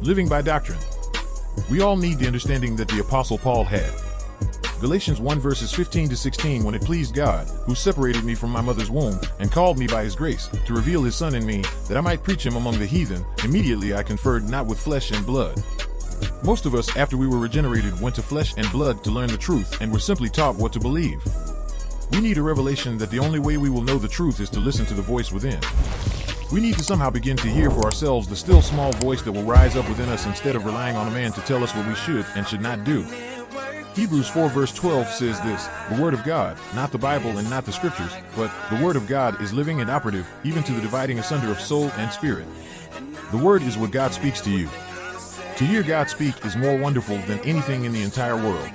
Living by doctrine. We all need the understanding that the Apostle Paul had. Galatians 1 verses 15 to 16, when it pleased God, who separated me from my mother's womb, and called me by his grace, to reveal his Son in me, that I might preach him among the heathen, immediately I conferred not with flesh and blood. Most of us, after we were regenerated, went to flesh and blood to learn the truth, and were simply taught what to believe. We need a revelation that the only way we will know the truth is to listen to the voice within. We need to somehow begin to hear for ourselves the still small voice that will rise up within us instead of relying on a man to tell us what we should and should not do. Hebrews 4 verse 12 says this, "The word of God, not the Bible and not the scriptures, but the word of God is living and operative, even to the dividing asunder of soul and spirit." The word is what God speaks to you. To hear God speak is more wonderful than anything in the entire world.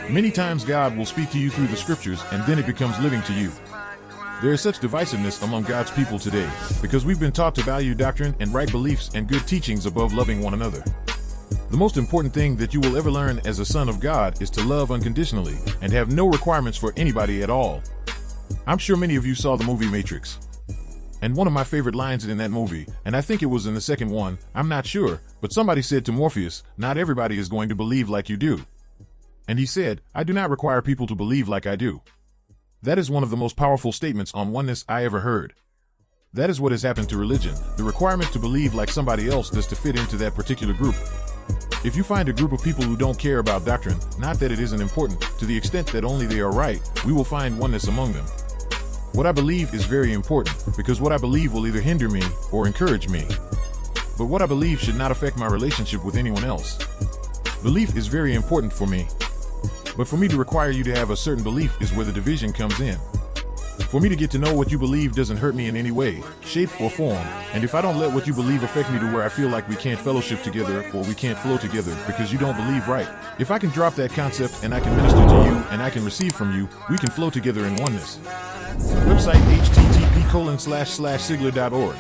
Many times God will speak to you through the scriptures, and then it becomes living to you. There is such divisiveness among God's people today, because we've been taught to value doctrine and right beliefs and good teachings above loving one another. The most important thing that you will ever learn as a son of God is to love unconditionally and have no requirements for anybody at all. I'm sure many of you saw the movie Matrix. And one of my favorite lines in that movie, and I think it was in the second one, I'm not sure, but somebody said to Morpheus, "Not everybody is going to believe like you do." And he said, "I do not require people to believe like I do." That is one of the most powerful statements on oneness I ever heard. That is what has happened to religion, the requirement to believe like somebody else does to fit into that particular group. If you find a group of people who don't care about doctrine, not that it isn't important, to the extent that only they are right, we will find oneness among them. What I believe is very important, because what I believe will either hinder me or encourage me. But what I believe should not affect my relationship with anyone else. Belief is very important for me. But for me to require you to have a certain belief is where the division comes in. For me to get to know what you believe doesn't hurt me in any way, shape, or form, and if I don't let what you believe affect me to where I feel like we can't fellowship together or we can't flow together because you don't believe right, if I can drop that concept and I can minister to you and I can receive from you, we can flow together in oneness. Website http://sigler.org